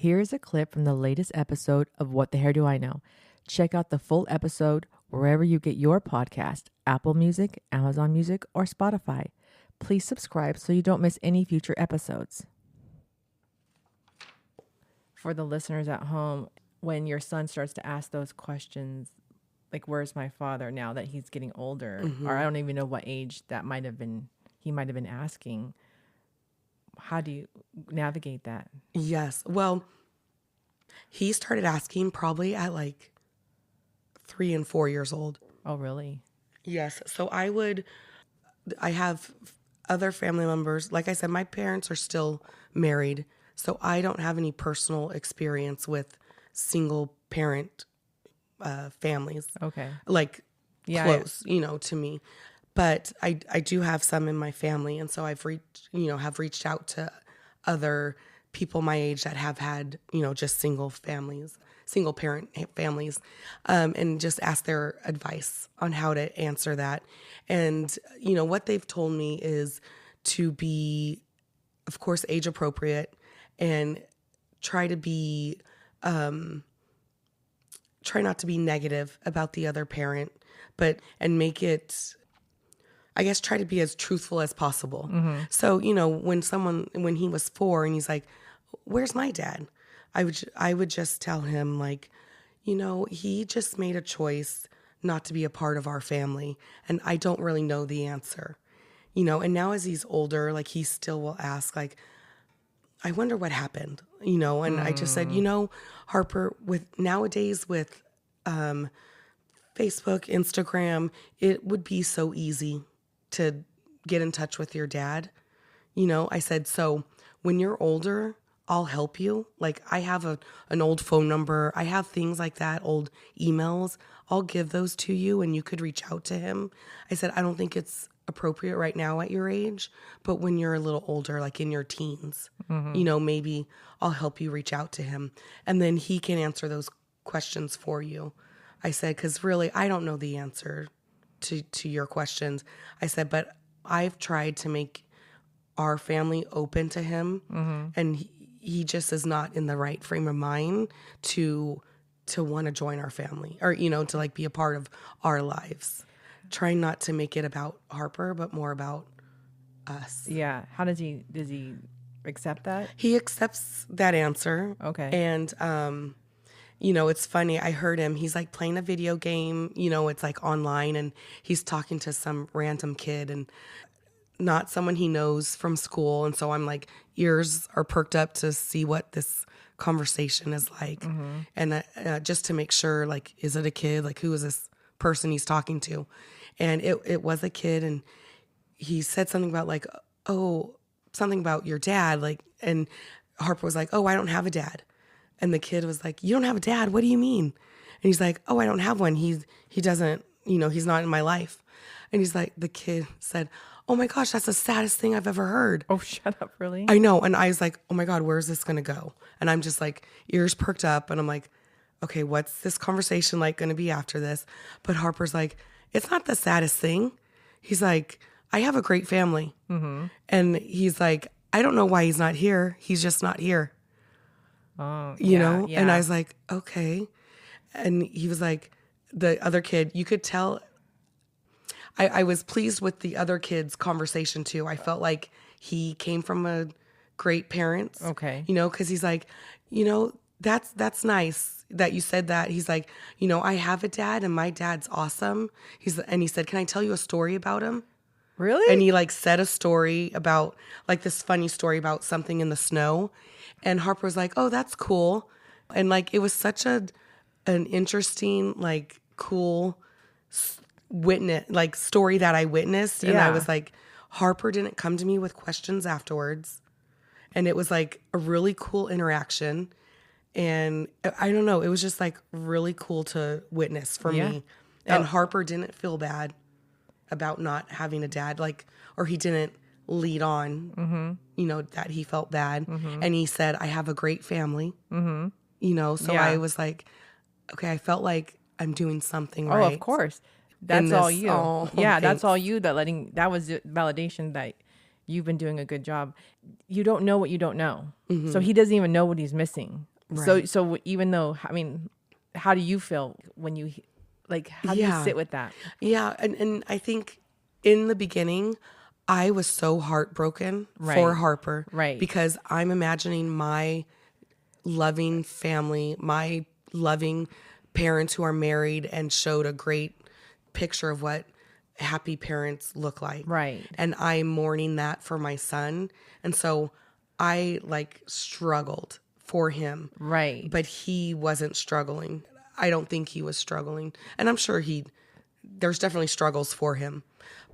Here's a clip from the latest episode of What the Hair Do I Know? Check out the full episode wherever you get your podcast, Apple Music, Amazon Music, or Spotify. Please subscribe so you don't miss any future episodes. For the listeners at home, when your son starts to ask those questions, like, where's my father now that he's getting older, or I don't even know what age that he might have been asking, how do you navigate that? Yes. Well, he started asking probably at like 3 and 4 years old. Oh, really? Yes. So I have other family members. Like I said, my parents are still married, so I don't have any personal experience with single parent families. Okay. Like close, to me. But I do have some in my family, and so I've reached out to other people my age that have had, just single parent families, and just ask their advice on how to answer that. And, what they've told me is to be, of course, age appropriate and try not to be negative about the other parent, and make it, I guess, try to be as truthful as possible. Mm-hmm. So, when he was 4 and he's like, where's my dad? I would just tell him, like, he just made a choice not to be a part of our family, and I don't really know the answer. And now as he's older, like, he still will ask, like, I wonder what happened, and I just said, Harper, nowadays with Facebook, Instagram, it would be so easy to get in touch with your dad. I said, so when you're older, I'll help you. Like, I have an old phone number. I have things like that, old emails. I'll give those to you and you could reach out to him. I said, I don't think it's appropriate right now at your age, but when you're a little older, like in your teens, maybe I'll help you reach out to him. And then he can answer those questions for you. I said, because really, I don't know the answer to your questions. I said, but I've tried to make our family open to him, and he just is not in the right frame of mind to want to join our family, or, to like be a part of our lives. Trying not to make it about Harper, but more about us. Yeah. How does he accept that? He accepts that answer. Okay. And, it's funny. I heard him. He's like playing a video game, it's like online, and he's talking to some random kid and not someone he knows from school. And so I'm like, ears are perked up to see what this conversation is like. Mm-hmm. And just to make sure, like, is it a kid? Like, who is this person he's talking to? And it was a kid, and he said something about like, oh, something about your dad. Like, and Harper was like, oh, I don't have a dad. And the kid was like, you don't have a dad? What do you mean? And he's like, oh, I don't have one. He doesn't, he's not in my life. And he's like, the kid said, oh my gosh, that's the saddest thing I've ever heard. Oh, shut up, really? I know. And I was like, oh my God, where's this going to go? And I'm just like, ears perked up, and I'm like, okay, what's this conversation like going to be after this? But Harper's like, it's not the saddest thing. He's like, I have a great family. Mm-hmm. And he's like, I don't know why he's not here. He's just not here. Oh, you know? Yeah. And I was like, okay. And he was like, the other kid, you could tell. I was pleased with the other kid's conversation too. I felt like he came from a great parents. Okay. Because he's like, that's nice that you said that. He's like, I have a dad and my dad's awesome. He said, can I tell you a story about him? Really? And he like said a story about like this funny story about something in the snow. And Harper was like, oh, that's cool. And like, it was such an interesting, like cool story that I witnessed. And I was like, Harper didn't come to me with questions afterwards. And it was like a really cool interaction. And I don't know, it was just like really cool to witness for me. And Harper didn't feel bad about not having a dad, or he didn't lead on, that he felt bad. Mm-hmm. And he said, I have a great family, so I was like, okay, I felt like I'm doing something right. Oh, of course. That's all you. Thanks. That's all you. That was validation that you've been doing a good job. You don't know what you don't know. Mm-hmm. So he doesn't even know what he's missing. Right. So even though, I mean, how do you feel when you, like, how do you Yeah. sit with that? Yeah. And I think in the beginning, I was so heartbroken for Right. Harper Right. because I'm imagining my loving family, my loving parents who are married and showed a great picture of what happy parents look like. Right. And I'm mourning that for my son. And so I like struggled for him, Right. but he wasn't struggling. I don't think he was struggling. And I'm sure there's definitely struggles for him,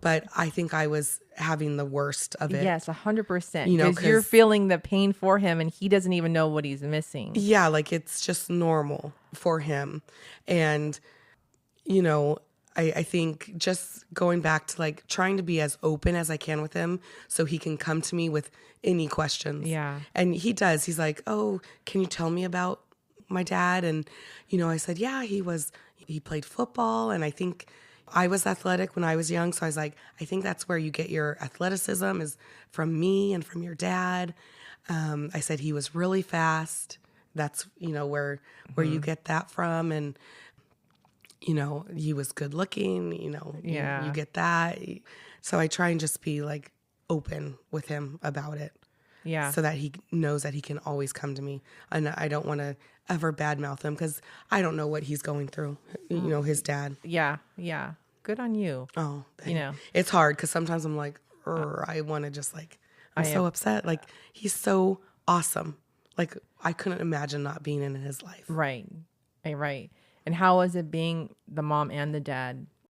but I think I was having the worst of it, Yes, 100%. you know, Because you're because feeling the pain for him and he doesn't even know what he's missing. yeah, like it's just normal for him. And, you know, I think just going back to like trying to be as open as I can with him so he can come to me with any questions. Yeah. And he does. He's like, "Oh, can you tell me about my dad?" And, you know, I said, "Yeah, he played football. And I think I was athletic when I was young." So I was like, "I think that's where you get your athleticism is from me and from your dad." I said he was really fast. That's, you know, where you get that from. And, you know, he was good looking, you know, you Yeah. get that. So I try and just be like open with him about it Yeah. so that he knows that he can always come to me. And I don't want to ever badmouth him because I don't know what he's going through, you know, his dad. Yeah. Yeah. Good on you. Oh, You know, it's hard because sometimes I'm like, I want to just like, I'm I so am. upset. Like, he's so awesome. Like, I couldn't imagine not being in his life. Right. Right. And how was it being the mom and the dad?